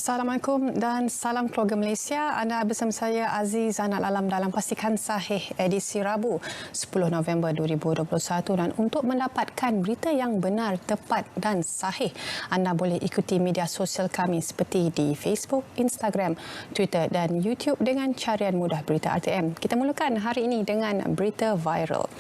Assalamualaikum dan salam keluarga Malaysia. Anda bersama saya Aziz Zainal Alam dalam Pastikan Sahih edisi Rabu 10 November 2021, dan untuk mendapatkan berita yang benar, tepat dan sahih, anda boleh ikuti media sosial kami seperti di Facebook, Instagram, Twitter dan YouTube dengan carian mudah Berita RTM. Kita mulakan hari ini dengan berita viral.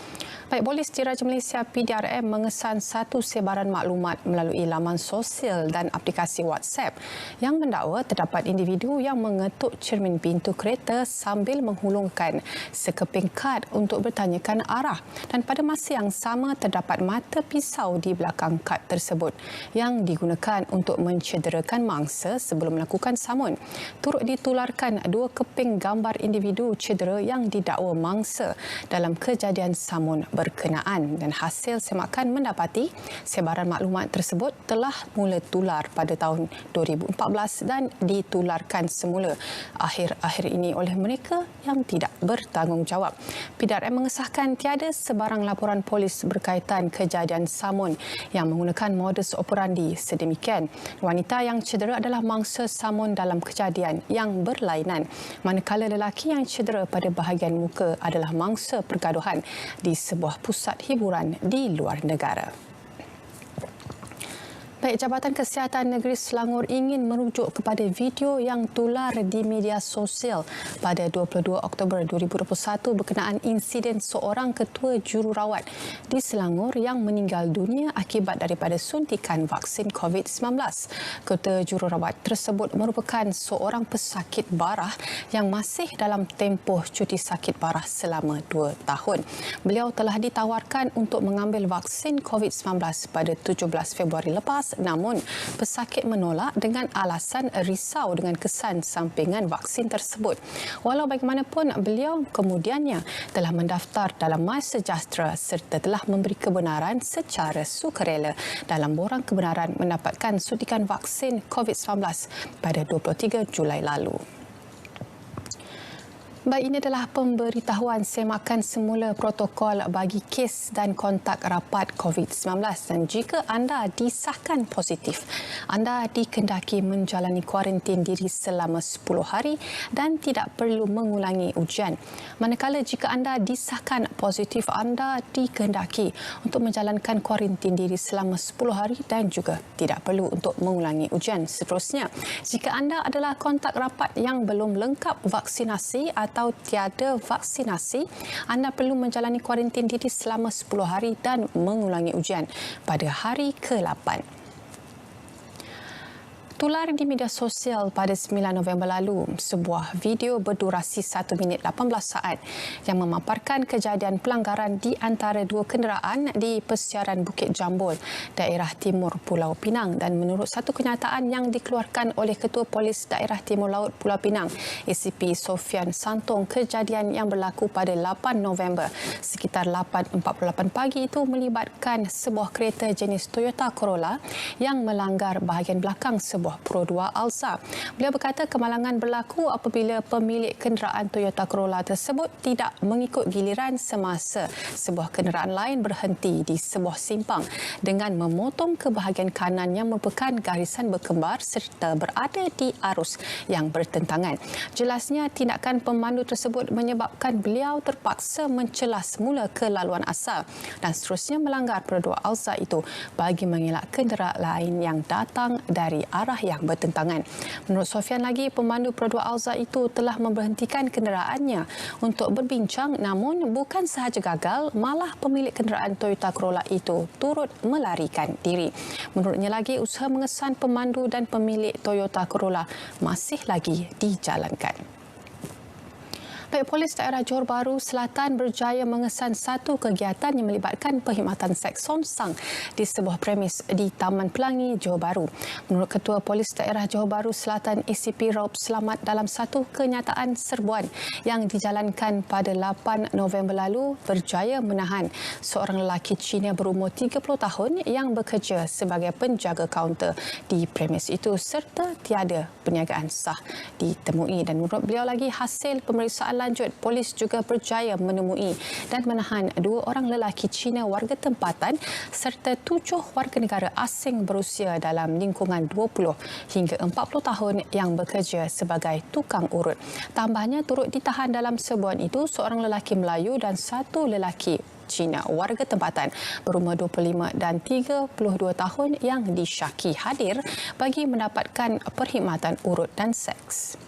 Baik, Polis Diraja Malaysia PDRM mengesan satu sebaran maklumat melalui laman sosial dan aplikasi WhatsApp yang mendakwa terdapat individu yang mengetuk cermin pintu kereta sambil menghulungkan sekeping kad untuk bertanyakan arah, dan pada masa yang sama terdapat mata pisau di belakang kad tersebut yang digunakan untuk mencederakan mangsa sebelum melakukan samun. Turut ditularkan dua keping gambar individu cedera yang didakwa mangsa dalam kejadian samun berkenaan, dan hasil semakan mendapati sebaran maklumat tersebut telah mula tular pada tahun 2014 dan ditularkan semula akhir-akhir ini oleh mereka yang tidak bertanggungjawab. PDRM mengesahkan tiada sebarang laporan polis berkaitan kejadian samun yang menggunakan modus operandi sedemikian. Wanita yang cedera adalah mangsa samun dalam kejadian yang berlainan, manakala lelaki yang cedera pada bahagian muka adalah mangsa pergaduhan di sebuah pusat hiburan di luar negara. Baik, Jabatan Kesihatan Negeri Selangor ingin merujuk kepada video yang tular di media sosial pada 22 Oktober 2021 berkenaan insiden seorang ketua jururawat di Selangor yang meninggal dunia akibat daripada suntikan vaksin COVID-19. Ketua jururawat tersebut merupakan seorang pesakit barah yang masih dalam tempoh cuti sakit barah selama 2 tahun. Beliau telah ditawarkan untuk mengambil vaksin COVID-19 pada 17 Februari lepas, namun pesakit menolak dengan alasan risau dengan kesan sampingan vaksin tersebut. Walau bagaimanapun, beliau kemudiannya telah mendaftar dalam MySejahtera serta telah memberi kebenaran secara sukarela dalam borang kebenaran mendapatkan suntikan vaksin COVID-19 pada 23 Julai lalu. Baik, ini adalah pemberitahuan semakan semula protokol bagi kes dan kontak rapat COVID-19, dan jika anda disahkan positif, anda dikendaki menjalani kuarantin diri selama 10 hari dan tidak perlu mengulangi ujian. Manakala jika anda disahkan positif, anda dikendaki untuk menjalankan kuarantin diri selama 10 hari dan juga tidak perlu untuk mengulangi ujian. Seterusnya, jika anda adalah kontak rapat yang belum lengkap vaksinasi atau tiada vaksinasi, anda perlu menjalani kuarantin diri selama 10 hari dan mengulangi ujian pada hari ke-8. Tular di media sosial pada 9 November lalu sebuah video berdurasi 1 minit 18 saat yang memaparkan kejadian pelanggaran di antara dua kenderaan di Persiaran Bukit Jambul, daerah timur Pulau Pinang, dan menurut satu kenyataan yang dikeluarkan oleh Ketua Polis Daerah Timur Laut Pulau Pinang, ACP Sofian Santong, kejadian yang berlaku pada 8 November sekitar 8.48 pagi itu melibatkan sebuah kereta jenis Toyota Corolla yang melanggar bahagian belakang sebuah Pro 2 Alsa. Beliau berkata kemalangan berlaku apabila pemilik kenderaan Toyota Corolla tersebut tidak mengikut giliran semasa sebuah kenderaan lain berhenti di sebuah simpang dengan memotong ke bahagian kanan yang merupakan garisan berkembar serta berada di arus yang bertentangan. Jelasnya, tindakan pemandu tersebut menyebabkan beliau terpaksa mencelah semula ke laluan asal dan seterusnya melanggar Pro 2 Alsa itu bagi mengelak kenderaan lain yang datang dari arah yang bertentangan. Menurut Sofian lagi, pemandu Pro 2 Alza itu telah memberhentikan kenderaannya untuk berbincang, namun bukan sahaja gagal, malah pemilik kenderaan Toyota Corolla itu turut melarikan diri. Menurutnya lagi, usaha mengesan pemandu dan pemilik Toyota Corolla masih lagi dijalankan. Baik, Polis Daerah Johor Bahru Selatan berjaya mengesan satu kegiatan yang melibatkan perkhidmatan seks songsang di sebuah premis di Taman Pelangi, Johor Bahru. Menurut Ketua Polis Daerah Johor Bahru Selatan ACP Raub Selamat, dalam satu kenyataan serbuan yang dijalankan pada 8 November lalu, berjaya menahan seorang lelaki Cina berumur 30 tahun yang bekerja sebagai penjaga kaunter di premis itu serta tiada perniagaan sah ditemui. Dan menurut beliau lagi, hasil pemeriksaan lanjut, polis juga berjaya menemui dan menahan 2 orang lelaki Cina warga tempatan serta 7 warga negara asing berusia dalam lingkungan 20 hingga 40 tahun yang bekerja sebagai tukang urut. Tambahnya, turut ditahan dalam serbuan itu seorang lelaki Melayu dan 1 lelaki Cina warga tempatan berumur 25 dan 32 tahun yang disyaki hadir bagi mendapatkan perkhidmatan urut dan seks.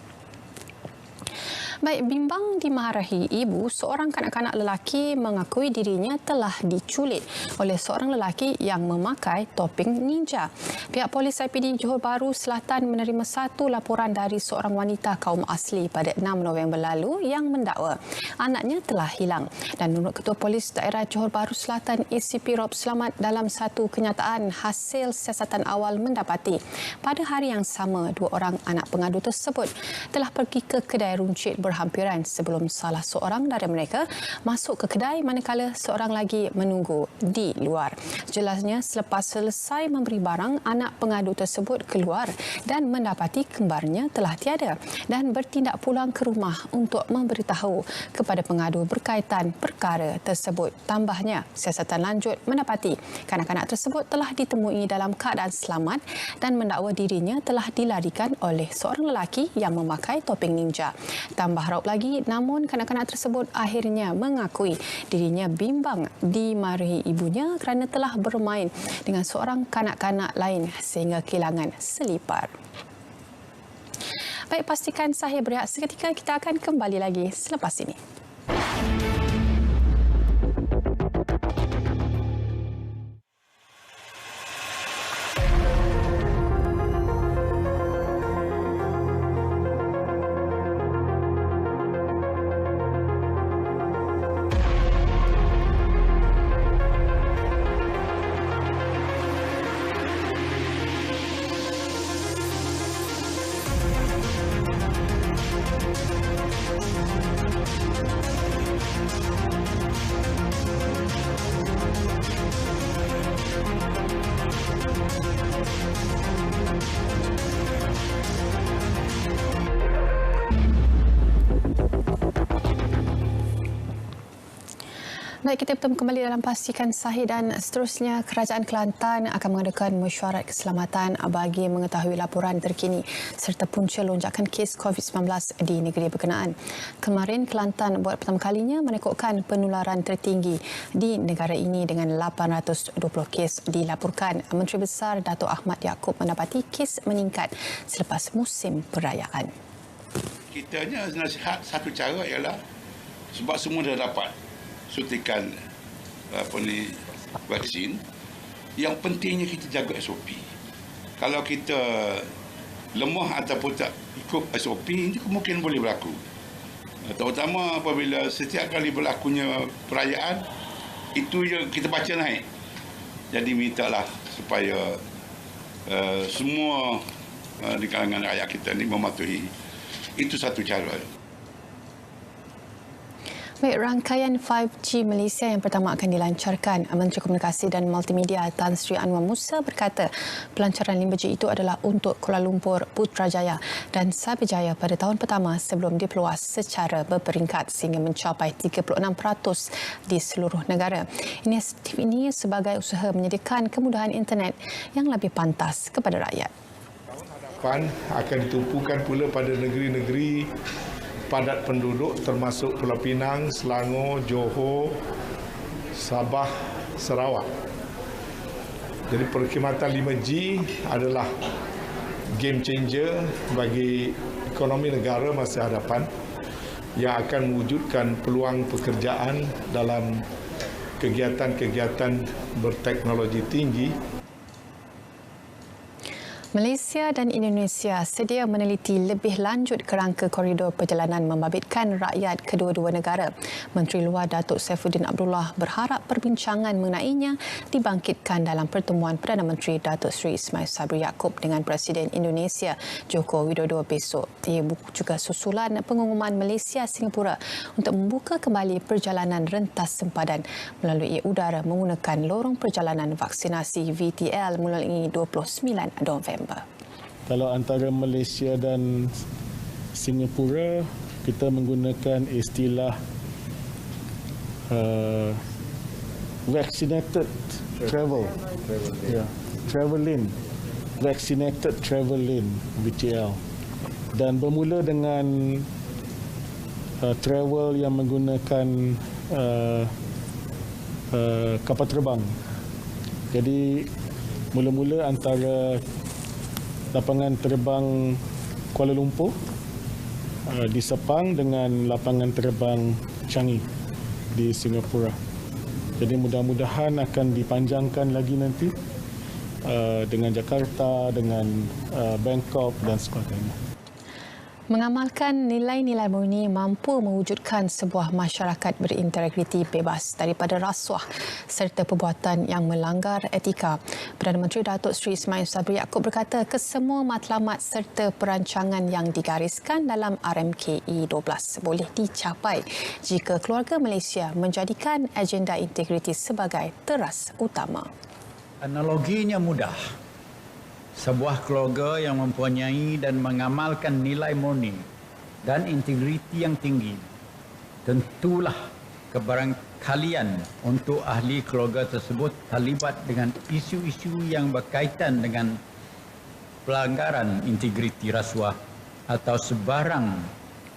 Baik, bimbang dimarahi ibu, seorang kanak-kanak lelaki mengakui dirinya telah diculik oleh seorang lelaki yang memakai topeng ninja. Pihak Polis IPD Johor Bahru Selatan menerima 1 laporan dari seorang wanita kaum asli pada 6 November lalu yang mendakwa anaknya telah hilang. Dan menurut Ketua Polis Daerah Johor Bahru Selatan ACP Rob Selamat, dalam satu kenyataan hasil siasatan awal mendapati pada hari yang sama 2 orang anak pengadu tersebut telah pergi ke kedai runcit berhampiran sebelum salah seorang dari mereka masuk ke kedai manakala seorang lagi menunggu di luar. Jelasnya, selepas selesai memberi barang, anak pengadu tersebut keluar dan mendapati kembarnya telah tiada dan bertindak pulang ke rumah untuk memberitahu kepada pengadu berkaitan perkara tersebut. Tambahnya, siasatan lanjut mendapati kanak-kanak tersebut telah ditemui dalam keadaan selamat dan mendakwa dirinya telah dilarikan oleh seorang lelaki yang memakai topeng ninja. Tambah raut lagi, namun kanak-kanak tersebut akhirnya mengakui dirinya bimbang dimarahi ibunya kerana telah bermain dengan seorang kanak-kanak lain sehingga kehilangan selipar. Baik, pastikan sahih berehat seketika, kita akan kembali lagi selepas ini. Baik, kita bertemu kembali dalam Pastikan Sahih dan seterusnya Kerajaan Kelantan akan mengadakan mesyuarat keselamatan bagi mengetahui laporan terkini serta punca lonjakan kes COVID-19 di negeri berkenaan. Kemarin, Kelantan buat pertama kalinya merekodkan penularan tertinggi di negara ini dengan 820 kes dilaporkan. Menteri Besar Datuk Ahmad Yaakob mendapati kes meningkat selepas musim perayaan. Kita hanya nasihat satu cara ialah sebab semua dah dapat suntikan vaksin, yang pentingnya kita jaga SOP. Kalau kita lemah ataupun tak ikut SOP, ini kemungkinan boleh berlaku. Terutama apabila setiap kali berlakunya perayaan, itu yang kita baca naik. Jadi mintalah supaya semua di kalangan rakyat kita ini mematuhi. Itu satu cara. Baik, rangkaian 5G Malaysia yang pertama akan dilancarkan. Menteri Komunikasi dan Multimedia Tan Sri Anwar Musa berkata pelancaran 5G itu adalah untuk Kuala Lumpur, Putrajaya dan Sabijaya pada tahun pertama sebelum diperluas secara berperingkat sehingga mencapai 36% di seluruh negara. Inisiatif ini sebagai usaha menyediakan kemudahan internet yang lebih pantas kepada rakyat. Akan ditumpukan pula pada negeri-negeri padat penduduk termasuk Pulau Pinang, Selangor, Johor, Sabah, Sarawak. Jadi perkhidmatan 5G adalah game changer bagi ekonomi negara masa hadapan yang akan mewujudkan peluang pekerjaan dalam kegiatan-kegiatan berteknologi tinggi. Malaysia dan Indonesia sedia meneliti lebih lanjut kerangka koridor perjalanan membabitkan rakyat kedua-dua negara. Menteri Luar Datuk Saifuddin Abdullah berharap perbincangan mengenainya dibangkitkan dalam pertemuan Perdana Menteri Datuk Seri Ismail Sabri Yaakob dengan Presiden Indonesia Joko Widodo besok. Ia juga susulan pengumuman Malaysia-Singapura untuk membuka kembali perjalanan rentas sempadan melalui udara menggunakan lorong perjalanan vaksinasi VTL mulai 29 November. Kalau antara Malaysia dan Singapura, kita menggunakan istilah vaccinated travel. Travel lane. Vaccinated travel lane, VTL. Dan bermula dengan travel yang menggunakan kapal terbang. Jadi mula-mula antara lapangan terbang Kuala Lumpur di Sepang dengan lapangan terbang Changi di Singapura. Jadi mudah-mudahan akan dipanjangkan lagi nanti dengan Jakarta, dengan Bangkok dan sebagainya. Mengamalkan nilai-nilai murni mampu mewujudkan sebuah masyarakat berintegriti bebas daripada rasuah serta perbuatan yang melanggar etika. Perdana Menteri Datuk Seri Ismail Sabri Yaakob berkata kesemua matlamat serta perancangan yang digariskan dalam RMKE 12 boleh dicapai jika keluarga Malaysia menjadikan agenda integriti sebagai teras utama. Analoginya mudah. Sebuah keluarga yang mempunyai dan mengamalkan nilai murni dan integriti yang tinggi, tentulah kebarangkalian untuk ahli keluarga tersebut terlibat dengan isu-isu yang berkaitan dengan pelanggaran integriti rasuah atau sebarang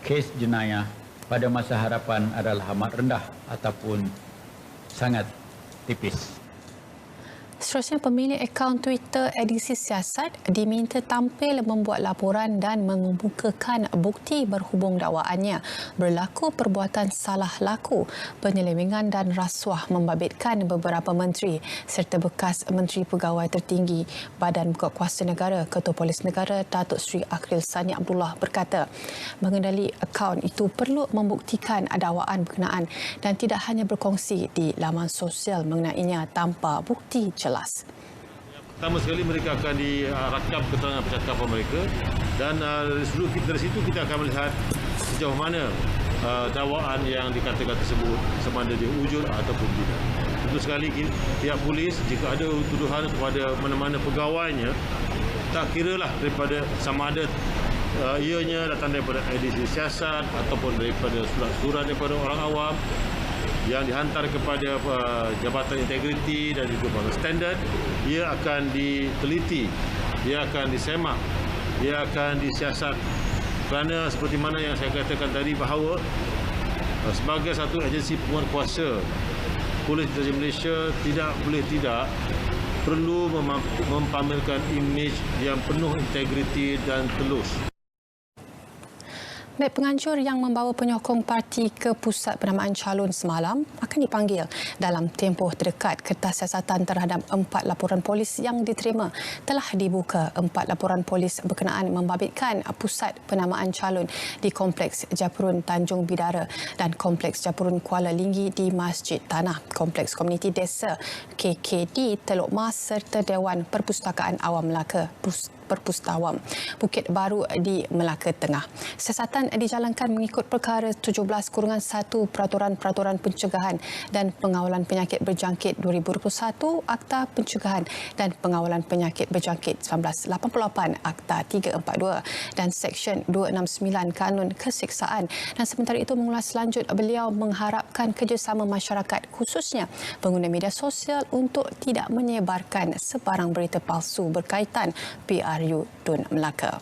kes jenayah pada masa hadapan adalah amat rendah ataupun sangat tipis. Seterusnya, pemilik akaun Twitter Edisi Siasat diminta tampil membuat laporan dan mengemukakan bukti berhubung dakwaannya berlaku perbuatan salah laku, penyelewengan dan rasuah membabitkan beberapa menteri serta bekas menteri pegawai tertinggi Badan Buka Kuasa Negara. Ketua Polis Negara Datuk Seri Akhril Sani Abdullah berkata mengendali akaun itu perlu membuktikan dakwaan berkenaan dan tidak hanya berkongsi di laman sosial mengenainya tanpa bukti jelas. Pertama sekali mereka akan dirakam keterangan percakapan mereka dan dari situ kita akan melihat sejauh mana dakwaan yang dikatakan tersebut sama ada dia wujud ataupun tidak. Tentu sekali pihak polis jika ada tuduhan kepada mana-mana pegawainya, tak kiralah daripada sama ada ianya datang daripada edisi siasat ataupun daripada surat-surat daripada orang awam yang dihantar kepada Jabatan Integriti dan juga Bangsa Standard, ia akan diteliti, ia akan disemak, ia akan disiasat. Kerana seperti mana yang saya katakan tadi bahawa sebagai satu agensi penguat kuasa, Polis Intelijen Malaysia tidak boleh tidak perlu mempamerkan imej yang penuh integriti dan telus. Baik, penganjur yang membawa penyokong parti ke pusat penamaan calon semalam akan dipanggil dalam tempoh terdekat. Kertas siasatan terhadap 4 laporan polis yang diterima telah dibuka. 4 laporan polis berkenaan membabitkan pusat penamaan calon di Kompleks Japurun Tanjung Bidara dan Kompleks Japurun Kuala Linggi di Masjid Tanah, Kompleks Komuniti Desa KKD Teluk Mas serta Dewan Perpustakaan Awam Melaka Perpustawam Bukit Baru di Melaka Tengah. Siasatan dijalankan mengikut perkara 17/1 Peraturan Pencegahan dan Pengawalan Penyakit Berjangkit 2021, Akta Pencegahan dan Pengawalan Penyakit Berjangkit 1988, Akta 342 dan Seksyen 269 Kanun Keseksaan. Dan sementara itu, mengulas lanjut, beliau mengharapkan kerjasama masyarakat khususnya pengguna media sosial untuk tidak menyebarkan sebarang berita palsu berkaitan PRU Dun Melaka.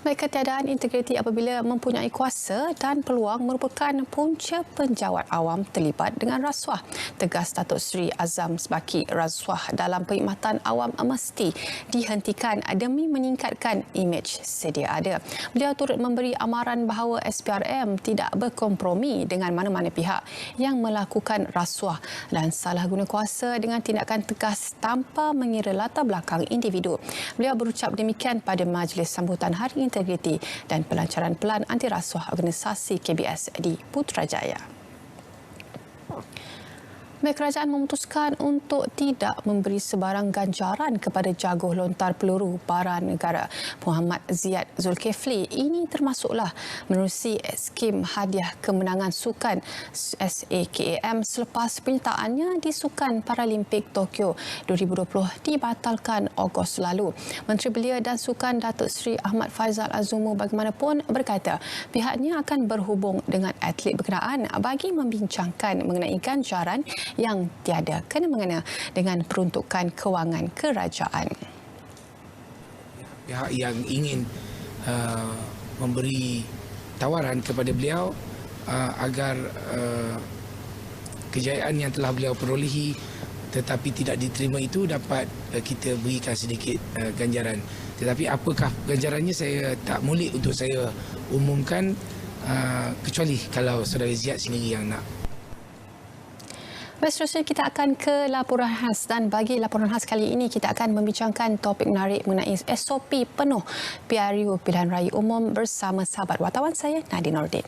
Baik, ketiadaan integriti apabila mempunyai kuasa dan peluang merupakan punca penjawat awam terlibat dengan rasuah. Tegas Datuk Seri Azam Sebaki, rasuah dalam perkhidmatan awam mesti dihentikan demi meningkatkan imej sedia ada. Beliau turut memberi amaran bahawa SPRM tidak berkompromi dengan mana-mana pihak yang melakukan rasuah dan salah guna kuasa dengan tindakan tegas tanpa mengira latar belakang individu. Beliau berucap demikian pada majlis sambutan Hari Integriti dan Pelancaran Pelan Anti Rasuah Organisasi KBS di Putrajaya. Kerajaan memutuskan untuk tidak memberi sebarang ganjaran kepada jaguh lontar peluru bara negara Muhammad Ziyad Zulkifli. Ini termasuklah menerusi skim hadiah kemenangan sukan SAKAM selepas penyertaannya di Sukan Paralimpik Tokyo 2020 dibatalkan Ogos lalu. Menteri Belia dan Sukan Datuk Seri Ahmad Faizal Azumu bagaimanapun berkata pihaknya akan berhubung dengan atlet berkenaan bagi membincangkan mengenai ganjaran yang tiada kena-mengena dengan peruntukan kewangan kerajaan. Pihak yang ingin memberi tawaran kepada beliau agar kejayaan yang telah beliau perolehi tetapi tidak diterima itu dapat kita berikan sedikit ganjaran. Tetapi apakah ganjarannya saya tak molek untuk saya umumkan kecuali kalau saudara Ziyad sendiri yang nak. Baik, seterusnya kita akan ke laporan khas dan bagi laporan khas kali ini kita akan membincangkan topik menarik mengenai SOP penuh PRU Pilihan Raya Umum bersama sahabat wartawan saya Nadine Nordin.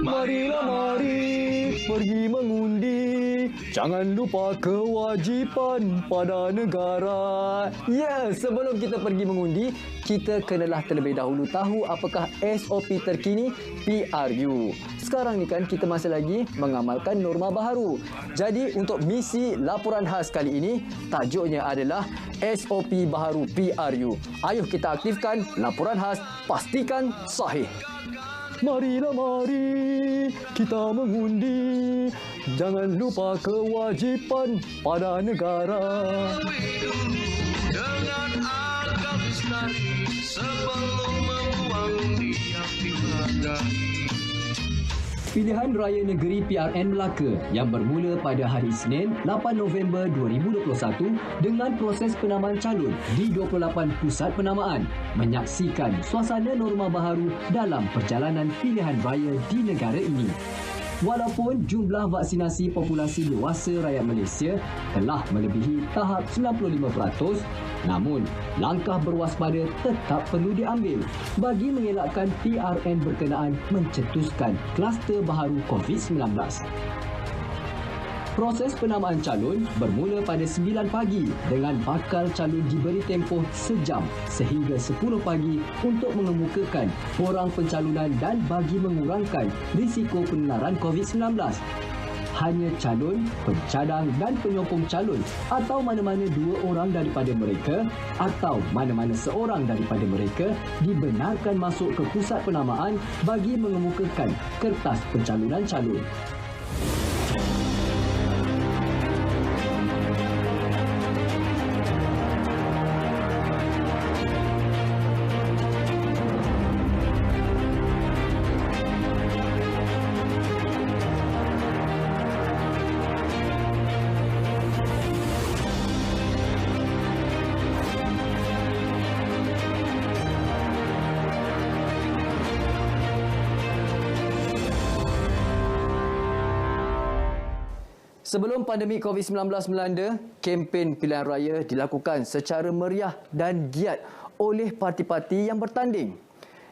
Marilah mari pergi mengundi, jangan lupa kewajipan pada negara. Ya, sebelum kita pergi mengundi, kita kenalah terlebih dahulu tahu apakah SOP terkini PRU. Sekarang ni kan kita masih lagi mengamalkan norma baharu. Jadi untuk misi laporan khas kali ini, tajuknya adalah SOP baharu PRU. Ayuh kita aktifkan laporan khas, pastikan sahih. Marilah mari kita mengundi, jangan lupa kewajipan pada negara. Dengan akal lestari sebelum membuang niat dihargai. Pilihan Raya Negeri PRN Melaka yang bermula pada hari Isnin 8 November 2021 dengan proses penamaan calon di 28 pusat penamaan menyaksikan suasana norma baharu dalam perjalanan pilihan raya di negara ini. Walaupun jumlah vaksinasi populasi dewasa rakyat Malaysia telah melebihi tahap 95%, namun langkah berwaspada tetap perlu diambil bagi mengelakkan PRN berkenaan mencetuskan kluster baharu COVID-19. Proses penamaan calon bermula pada 9 pagi dengan bakal calon diberi tempoh sejam sehingga 10 pagi untuk mengemukakan borang pencalonan dan bagi mengurangkan risiko penularan COVID-19. Hanya calon, pencadang dan penyokong calon atau mana-mana dua orang daripada mereka atau mana-mana seorang daripada mereka dibenarkan masuk ke pusat penamaan bagi mengemukakan kertas pencalonan calon. Sebelum pandemik COVID-19 melanda, kempen pilihan raya dilakukan secara meriah dan giat oleh parti-parti yang bertanding.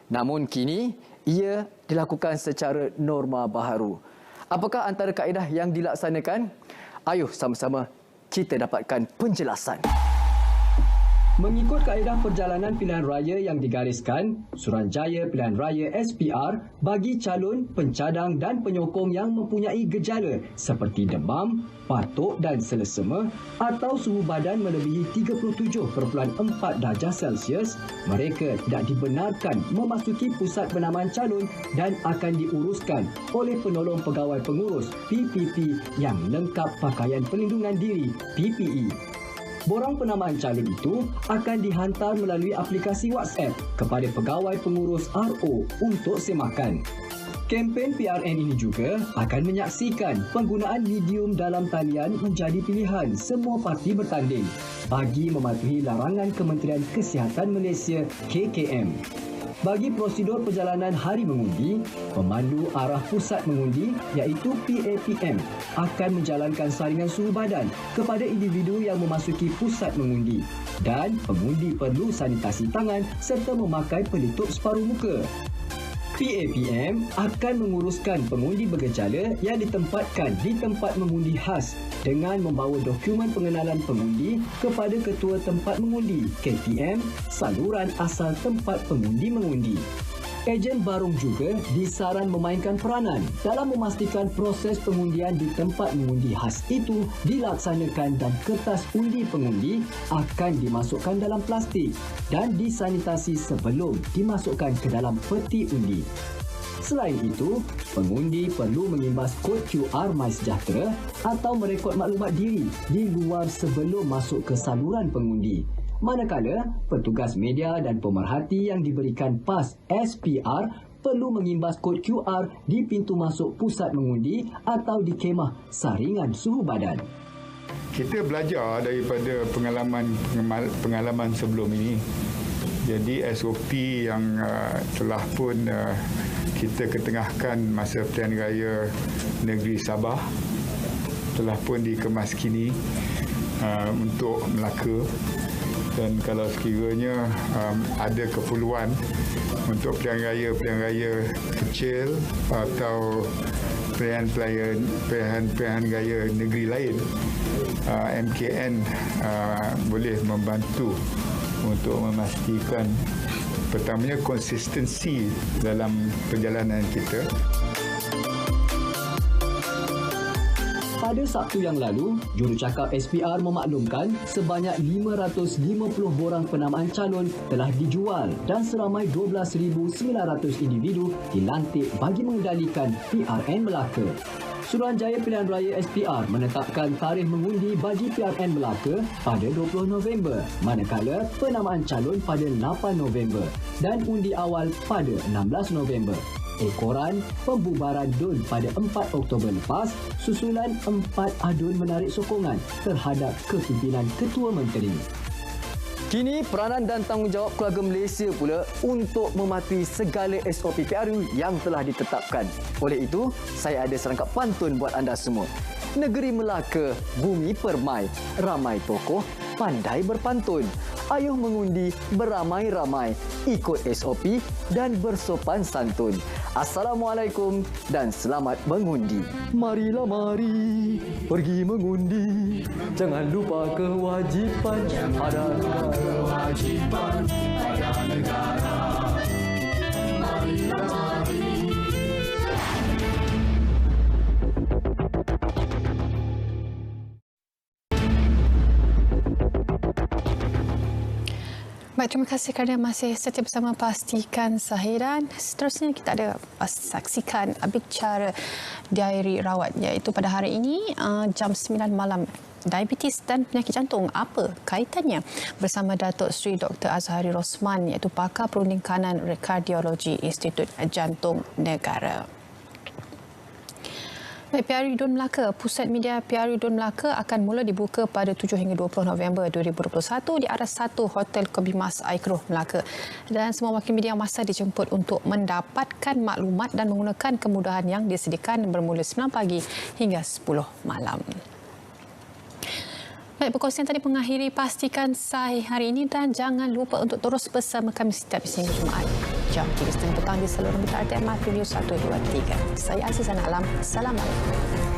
Namun kini, ia dilakukan secara norma baharu. Apakah antara kaedah yang dilaksanakan? Ayuh sama-sama kita dapatkan penjelasan. Mengikut kaedah perjalanan pilihan raya yang digariskan, Suruhanjaya Pilihan Raya SPR bagi calon, pencadang dan penyokong yang mempunyai gejala seperti demam, batuk dan selesema atau suhu badan melebihi 37.4 darjah Celsius, mereka tidak dibenarkan memasuki pusat penamaan calon dan akan diuruskan oleh penolong pegawai pengurus PPP yang lengkap pakaian pelindungan diri PPE. Borang penamaan calon itu akan dihantar melalui aplikasi WhatsApp kepada pegawai pengurus RO untuk semakan. Kempen PRN ini juga akan menyaksikan penggunaan medium dalam talian menjadi pilihan semua parti bertanding bagi mematuhi larangan Kementerian Kesihatan Malaysia KKM. Bagi prosedur perjalanan hari mengundi, pemandu arah pusat mengundi iaitu PAPM akan menjalankan saringan suhu badan kepada individu yang memasuki pusat mengundi dan pengundi perlu sanitasi tangan serta memakai pelitup separuh muka. PAPM akan menguruskan pengundi bergejala yang ditempatkan di tempat mengundi khas dengan membawa dokumen pengenalan pengundi kepada ketua tempat mengundi KPM saluran asal tempat pengundi mengundi. Ejen barung juga disaran memainkan peranan dalam memastikan proses pengundian di tempat mengundi khas itu dilaksanakan dan kertas undi pengundi akan dimasukkan dalam plastik dan disanitasi sebelum dimasukkan ke dalam peti undi. Selain itu, pengundi perlu mengimbas kod QR MySejahtera atau merekod maklumat diri di luar sebelum masuk ke saluran pengundi. Manakala, petugas media dan pemerhati yang diberikan PAS SPR perlu mengimbas kod QR di pintu masuk pusat mengundi atau di kemah saringan suhu badan. Kita belajar daripada pengalaman sebelum ini. Jadi SOP yang telah pun kita ketengahkan masa Pilihan Raya Negeri Sabah telah pun dikemas kini untuk Melaka. Dan kalau sekiranya ada keperluan untuk pilihan raya kecil atau pilihan raya negeri lain, MKN boleh membantu untuk memastikan pertamanya konsistensi dalam perjalanan kita. Pada Sabtu yang lalu, jurucakap SPR memaklumkan sebanyak 550 borang penamaan calon telah dijual dan seramai 12,900 individu dilantik bagi mengendalikan PRN Melaka. Suruhanjaya Pilihan Raya SPR menetapkan tarikh mengundi bagi PRN Melaka pada 20 November, manakala penamaan calon pada 8 November dan undi awal pada 16 November. Ekoran pembubaran DUN pada 4 Oktober lepas, susulan 4 adun menarik sokongan terhadap kepimpinan Ketua Menteri. Kini peranan dan tanggungjawab keluarga Malaysia pula untuk mematuhi segala SOP PRU yang telah ditetapkan. Oleh itu, saya ada serangkap pantun buat anda semua. Negeri Melaka, bumi permai, ramai tokoh, pandai berpantun. Ayuh mengundi beramai-ramai, ikut SOP dan bersopan santun. Assalamualaikum dan selamat mengundi. Marilah mari pergi mengundi. Jangan lupa kewajipan pada negara. Marilah mari. Baik, terima kasih kerana masih setia bersama Pastikan Sahiran. Seterusnya kita ada saksikan bicara diary rawat, iaitu pada hari ini jam 9 malam. Diabetes dan penyakit jantung, apa kaitannya? Bersama Datuk Seri Dr. Azhari Rosman, iaitu pakar perunding kanan kardiologi Institut Jantung Negara. Baik, PRU DUN Melaka, Pusat Media PRU DUN Melaka akan mula dibuka pada 7 hingga 20 November 2021 di Aras 1 Hotel Kobimas Aikroh Melaka. Dan semua wakil media masa dijemput untuk mendapatkan maklumat dan menggunakan kemudahan yang disediakan bermula 9 pagi hingga 10 malam. Baik, perkongsian tadi mengakhiri Pastikan Sahih hari ini dan jangan lupa untuk terus bersama kami setiap hingga Jumaat jam 3:30 petang di seluruh berita RTM News 1, 2, 3. Saya Azizana Alam. Assalamualaikum.